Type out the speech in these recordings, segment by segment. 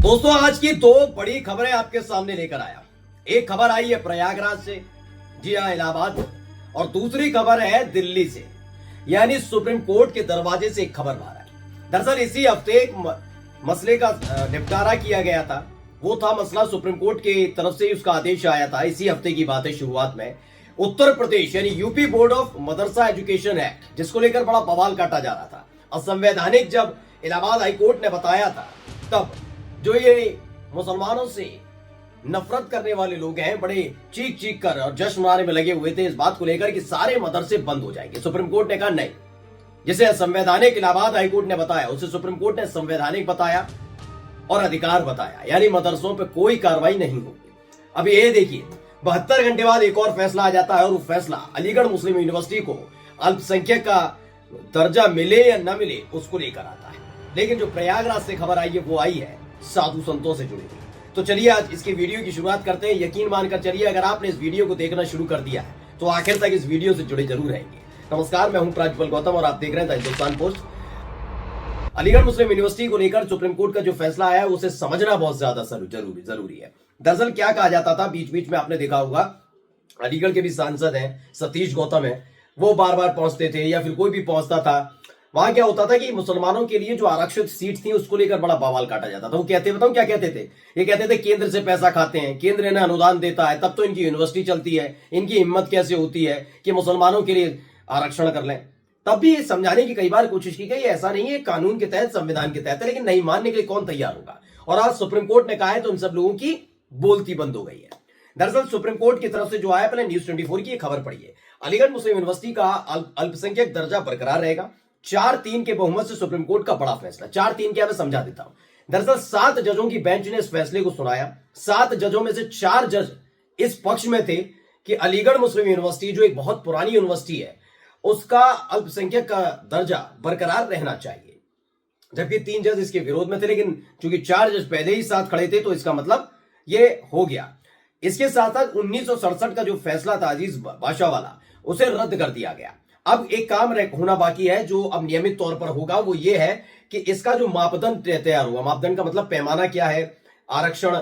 दोस्तों आज की दो बड़ी खबरें आपके सामने लेकर आया। एक खबर आई है प्रयागराज से, जी हाँ इलाहाबाद, और दूसरी खबर है दिल्ली से, यानी सुप्रीम कोर्ट के दरवाजे से एक खबर बाहर आई। दरअसल इसी हफ्ते एक मसले का निपटारा किया गया था। वो था मसला सुप्रीम कोर्ट की तरफ से उसका आदेश आया था। इसी हफ्ते की बात है, शुरुआत में उत्तर प्रदेश यानी UP board of Madrasa education act, जिसको लेकर बड़ा बवाल काटा जा रहा था। असंवैधानिक जब इलाहाबाद हाईकोर्ट ने बताया था, तब जो ये मुसलमानों से नफरत करने वाले लोग हैं, बड़े चीख चीख कर और जश्न मनाने में लगे हुए थे इस बात को लेकर कि सारे मदरसे बंद हो जाएंगे। सुप्रीम कोर्ट ने कहा नहीं, जिसे संवैधानिक इलाहाबाद हाईकोर्ट ने बताया उसे सुप्रीम कोर्ट ने संवैधानिक बताया और अधिकार बताया, यानी मदरसों पर कोई कार्रवाई नहीं होगी। अब ये देखिए 72 घंटे बाद एक और फैसला आ जाता है, और वो फैसला अलीगढ़ मुस्लिम यूनिवर्सिटी को अल्पसंख्यक का दर्जा मिले या न मिले उसको लेकर आता है। लेकिन जो प्रयागराज से खबर आई है वो आई है साधु संतों से जुड़ी हुई। तो चलिए आज इसकी वीडियो की शुरुआत करते हैं। यकीन मानकर चलिए, अगर आपने इस वीडियो को देखना शुरू कर दिया है तो आखिर तक इस वीडियो से जुड़े जरूर रहेंगे। नमस्कार, मैं हूं प्राज्वल गौतम और आप देख रहे हैं the Hindustan post. Aligarh Muslim university को लेकर सुप्रीम कोर्ट का जो फैसला आया है उसे समझना बहुत ज्यादा जरूरी है। दरअसल क्या कहा जाता था, बीच बीच में आपने देखा होगा अलीगढ़ के भी सांसद हैं, सतीश गौतम है, वो बार बार पहुंचते थे या फिर कोई भी पहुंचता था। वहां क्या होता था कि मुसलमानों के लिए जो आरक्षित सीट थी उसको लेकर बड़ा बवाल काटा जाता था। वो कहते, बताऊं क्या कहते थे? ये कहते थे केंद्र से पैसा खाते हैं, केंद्र इन्हें अनुदान देता है, तब तो इनकी यूनिवर्सिटी चलती है, इनकी हिम्मत कैसे होती है कि मुसलमानों के लिए आरक्षण कर लें। तब भी समझाने की कई बार कोशिश की गई, ऐसा नहीं है, कानून के तहत, संविधान के तहत है, लेकिन नहीं मानने के लिए कौन तैयार होगा। और आज सुप्रीम कोर्ट ने कहा है तो इन सब लोगों की बोलती बंद हो गई है। दरअसल सुप्रीम कोर्ट की तरफ से जो आया, पहले न्यूज 24 की खबर पढ़िए। अलीगढ़ मुस्लिम यूनिवर्सिटी का अल्पसंख्यक दर्जा बरकरार रहेगा। 4-3 के बहुमत से सुप्रीम कोर्ट का बड़ा फैसला। 4-3 क्या, मैं समझा देता हूं। दरअसल 7 जजों की बेंच ने इस फैसले को सुनाया। 7 जजों में से 4 जज इस पक्ष में थे कि अलीगढ़ मुस्लिम यूनिवर्सिटी जो एक बहुत पुरानी यूनिवर्सिटी है उसका अल्पसंख्यक का दर्जा बरकरार रहना चाहिए, जबकि 3 जज इसके विरोध में थे। लेकिन चूंकि 4 जज पहले ही साथ खड़े थे तो इसका मतलब ये हो गया। इसके साथ साथ 1967 का जो फैसला था अजीज बादशाह वाला, उसे रद्द कर दिया गया। अब एक काम होना बाकी है जो अब नियमित तौर पर होगा, वो ये है कि इसका जो मापदंड तैयार हुआ, मापदंड का मतलब पैमाना क्या है, आरक्षण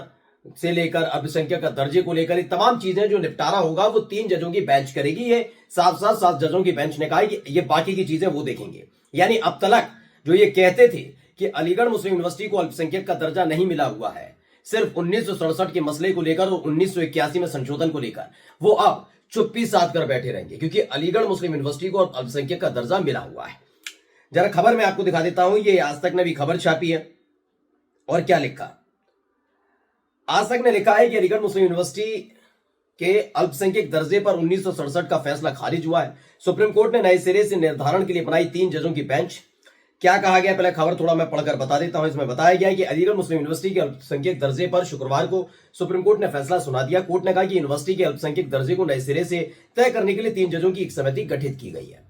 से लेकर अल्पसंख्यक का दर्जे को लेकर तमाम चीजें जो निपटारा होगा वो 3 जजों की बेंच करेगी। ये 7 जजों की बेंच ने कहा कि ये बाकी की चीजें वो देखेंगे। यानी अब तक जो ये कहते थे कि अलीगढ़ मुस्लिम यूनिवर्सिटी को अल्पसंख्यक का दर्जा नहीं मिला हुआ है, सिर्फ 1967 के मसले को लेकर और 1981 में संशोधन को लेकर, वो अब चुप्पी साध कर बैठे रहेंगे, क्योंकि अलीगढ़ मुस्लिम यूनिवर्सिटी को अल्पसंख्यक का दर्जा मिला हुआ है। जरा खबर मैं आपको दिखा देता हूं, ये आज तक ने भी खबर छापी है। और क्या लिखा, आज तक ने लिखा है कि अलीगढ़ मुस्लिम यूनिवर्सिटी के अल्पसंख्यक दर्जे पर 1967 का फैसला खारिज हुआ है। सुप्रीम कोर्ट ने नए सिरे से निर्धारण के लिए बनाई 3 जजों की बेंच। क्या कहा गया, पहले खबर थोड़ा मैं पढ़कर बता देता हूं। इसमें बताया गया है कि अलीगढ़ मुस्लिम यूनिवर्सिटी के अल्पसंख्यक दर्जे पर शुक्रवार को सुप्रीम कोर्ट ने फैसला सुना दिया। कोर्ट ने कहा कि यूनिवर्सिटी के अल्पसंख्यक दर्जे को नए सिरे से तय करने के लिए 3 जजों की एक समिति गठित की गई है।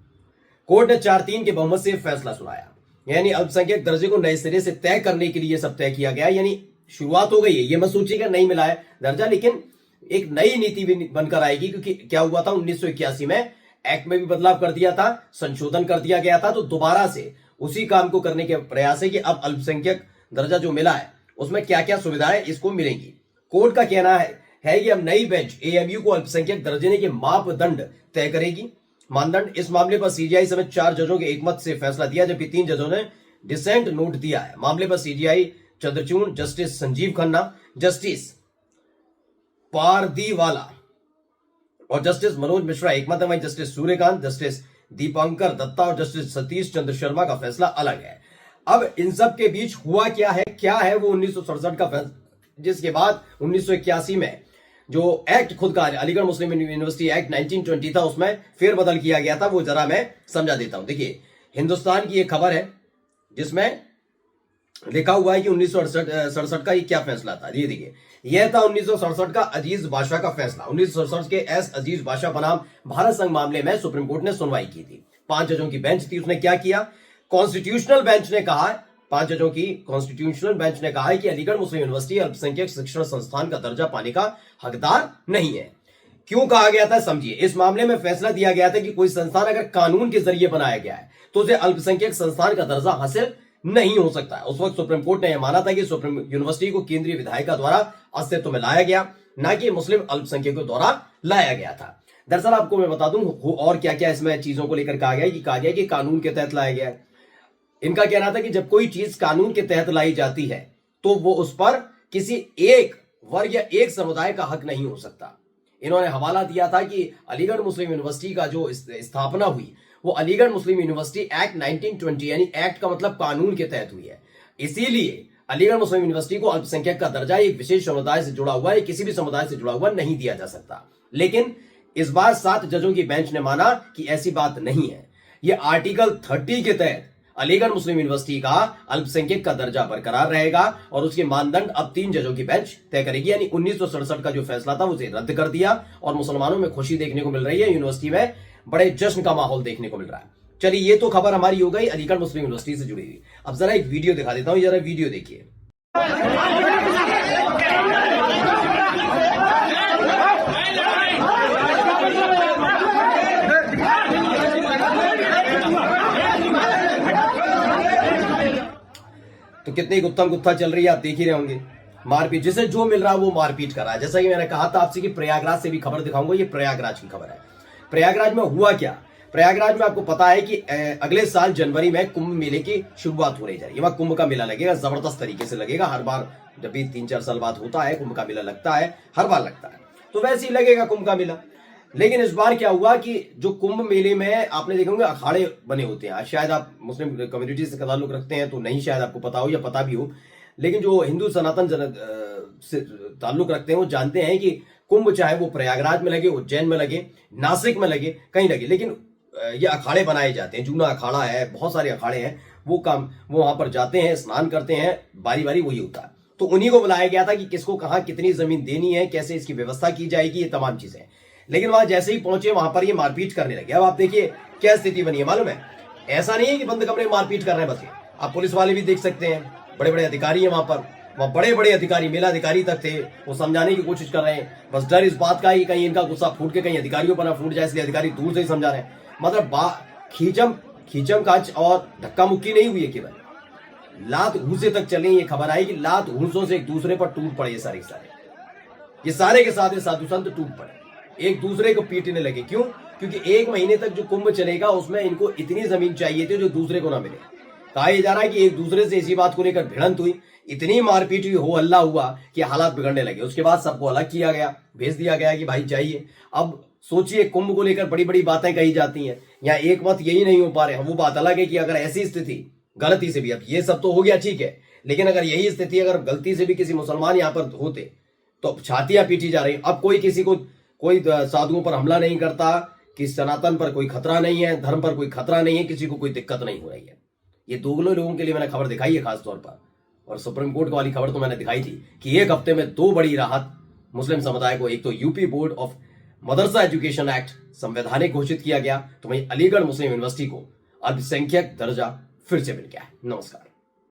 कोर्ट ने 4-3 के बहुमत से फैसला सुनाया, यानी अल्पसंख्यक दर्जे को नए सिरे से तय करने के लिए सब तय किया गया। यानी शुरुआत हो गई है, ये मत सोचिएगा नहीं मिला है दर्जा, लेकिन एक नई नीति भी बनकर आएगी। क्योंकि क्या हुआ था, 1981 में एक्ट में भी बदलाव कर दिया था, संशोधन कर दिया गया था, तो दोबारा से उसी काम को करने के प्रयास है कि अब अल्पसंख्यक दर्जा जो मिला है उसमें क्या क्या सुविधाएं इसको मिलेंगी। कोर्ट का कहना है कि अब नई बेंच एएमयू को अल्पसंख्यक दर्जे के मापदंड तय करेगी। मानदंड, इस मामले पर सीजीआई समेत 4 जजों के एकमत से फैसला दिया, जबकि 3 जजों ने डिसेंट नोट दिया है। मामले पर CGI Chandrachud, justice Sanjeev Khanna, justice Pardiwala और जस्टिस मनोज मिश्रा एकमत है। वहीं जस्टिस सूर्यकांत, जस्टिस दीपांकर दत्ता और जस्टिस सतीश चंद्र शर्मा का फैसला अलग है। अब इन सब के बीच हुआ क्या है वो 1967 का फैसला, जिसके बाद 1981 में जो एक्ट खुद का अलीगढ़ मुस्लिम यूनिवर्सिटी एक्ट 1920 था, उसमें फेरबदल किया गया था। वो जरा मैं समझा देता हूं। देखिए, हिंदुस्तान की एक खबर है जिसमें लिखा हुआ है कि 1967 का ये क्या फैसला था। ये देखिए, यह था 1967 का अजीज बादशाह का फैसला। 1967 के एस अजीज बादशाह बनाम भारत संघ मामले में सुप्रीम कोर्ट ने सुनवाई की थी। 5 जजों की बेंच थी। उसने क्या किया, कॉन्स्टिट्यूशनल बेंच ने कहा, 5 जजों की कॉन्स्टिट्यूशनल बेंच ने कहा है कि अलीगढ़ मुस्लिम यूनिवर्सिटी अल्पसंख्यक शिक्षण संस्थान का दर्जा पाने का हकदार नहीं है। क्यों कहा गया था, समझिए। इस मामले में फैसला दिया गया था कि कोई संस्थान अगर कानून के जरिए बनाया गया है तो उसे अल्पसंख्यक संस्थान का दर्जा हासिल नहीं हो सकता है। उस वक्त सुप्रीम कोर्ट ने यह माना था कि सुप्रीम यूनिवर्सिटी को केंद्रीय विधायिका द्वारा अस्तित्व में लाया गया, ना कि मुस्लिम अल्पसंख्यकों द्वारा लाया गया था। दरअसल आपको मैं बता दूं और क्या क्या इसमें चीजों को लेकर कहा गया कि कानून के तहत लाया गया है। इनका कहना था कि जब कोई चीज कानून के तहत लाई जाती है तो वो उस पर किसी एक वर्ग या एक समुदाय का हक नहीं हो सकता। इन्होंने हवाला दिया था कि अलीगढ़ मुस्लिम यूनिवर्सिटी का जो स्थापना हुई वो अलीगढ़ मुस्लिम यूनिवर्सिटी एक्ट 1920 यानी एक्ट का मतलब कानून के तहत हुई है। इसीलिए अलीगढ़ मुस्लिम यूनिवर्सिटी को अल्पसंख्यक का दर्जा एक विशेष समुदाय से जुड़ा हुआ है, किसी भी समुदाय से जुड़ा हुआ नहीं दिया जा सकता। लेकिन इस बार 7 जजों की बेंच ने माना कि ऐसी बात नहीं है। यह आर्टिकल 30 के तहत अलीगढ़ मुस्लिम यूनिवर्सिटी का अल्पसंख्यक का दर्जा बरकरार रहेगा और उसके मानदंड अब 3 जजों की बेंच तय करेगी। यानी 1967 का जो फैसला था उसे रद्द कर दिया और मुसलमानों में खुशी देखने को मिल रही है। यूनिवर्सिटी में बड़े जश्न का माहौल देखने को मिल रहा है। चलिए, ये तो खबर हमारी हो गई अलीगढ़ मुस्लिम यूनिवर्सिटी से जुड़ी हुई। अब जरा एक वीडियो दिखा देता हूं, जरा वीडियो देखिए। तो कितनी गुत्थम गुत्था चल रही है, आप देख ही रहे होंगे। मारपीट, जिसे जो मिल रहा है वो मारपीट कर रहा है। जैसा कि मैंने कहा था आपसे कि प्रयागराज से भी खबर दिखाऊंगा। ये प्रयागराज की खबर है। प्रयागराज में हुआ क्या? प्रयागराज में आपको पता है कि अगले साल जनवरी में कुंभ मेले की शुरुआत होने जा रही है। वहां कुंभ का मेला लगेगा, जबरदस्त तरीके से लगेगा। हर बार जब भी 3-4 साल बाद होता है कुंभ का मेला लगता है, हर बार लगता है, तो वैसे ही लगेगा कुंभ का मेला। लेकिन इस बार क्या हुआ कि जो कुंभ मेले में आपने देखे होंगे अखाड़े बने होते हैं। शायद आप मुस्लिम कम्युनिटी से ताल्लुक रखते हैं तो नहीं, शायद आपको पता हो या पता भी हो, लेकिन जो हिंदू सनातन से ताल्लुक रखते हैं वो जानते हैं कि कुंभ चाहे वो प्रयागराज में लगे, उज्जैन में लगे, नासिक में लगे, कहीं लगे, लेकिन ये अखाड़े बनाए जाते हैं। जूना अखाड़ा है, बहुत सारे अखाड़े हैं। वो वहां पर जाते हैं, स्नान करते हैं, बारी बारी वही होता है। तो उन्हीं को बुलाया गया था कि किसको कहां कितनी जमीन देनी है, कैसे इसकी व्यवस्था की जाएगी, ये तमाम चीजें। लेकिन वहां जैसे ही पहुंचे वहां पर ये मारपीट करने लगे। अब आप देखिए क्या स्थिति बनी है, मालूम है? ऐसा नहीं है कि बंद कमरे में मारपीट कर रहे हैं बस। आप पुलिस वाले भी देख सकते हैं, बड़े बड़े अधिकारी हैं वहां पर। वहां बड़े बड़े अधिकारी, मेला अधिकारी तक थे, वो समझाने की कोशिश कर रहे हैं। बस डर इस बात का ही कहीं इनका गुस्सा फूट के कहीं अधिकारियों पर ना फूट जाए, इसलिए अधिकारी दूर से ही समझा रहे हैं। मतलब खींचम काच और धक्का मुक्की नहीं हुई है, केवल लात घूसे तक चले। ये खबर आई कि लात घूसों से एक दूसरे पर टूट पड़े। ये सारे के सारे साधु संत टूट पड़े, एक दूसरे को पीटने लगे। क्यों? क्योंकि 1 महीने तक जो कुंभ चलेगा उसमें इनको इतनी जमीन चाहिए थी जो दूसरे को ना मिले। कहा जा रहा है कि एक दूसरे से इसी बात को लेकर भिड़ंत हुई, इतनी मारपीट हुई, हो हल्ला हुआ कि हालात बिगड़ने लगे। उसके बाद सबको अलग किया गया, भेज दिया गया कि भाई चाहिए। अब सोचिए, कुंभ को लेकर बड़ी बड़ी बातें कही जाती हैं, यहाँ एक मत यही नहीं हो पा रहे हैं। वो बात अलग है कि अगर ऐसी स्थिति गलती से भी, अब ये सब तो हो गया ठीक है, लेकिन अगर यही स्थिति अगर गलती से भी किसी मुसलमान यहाँ पर होते तो छातियां पीटी जा रही। अब कोई साधुओं पर हमला नहीं करता कि सनातन पर कोई खतरा नहीं है, धर्म पर कोई खतरा नहीं है, किसी को कोई दिक्कत नहीं हो रही है। ये दोगले लोगों के लिए मैंने खबर दिखाई है खासतौर पर। और सुप्रीम कोर्ट वाली खबर तो मैंने दिखाई थी कि 1 हफ्ते में 2 बड़ी राहत मुस्लिम समुदाय को। एक तो UP board of Madrasa education act संवैधानिक घोषित किया गया, तो वहीं अलीगढ़ मुस्लिम यूनिवर्सिटी को अल्पसंख्यक दर्जा फिर से मिल गया है। नमस्कार।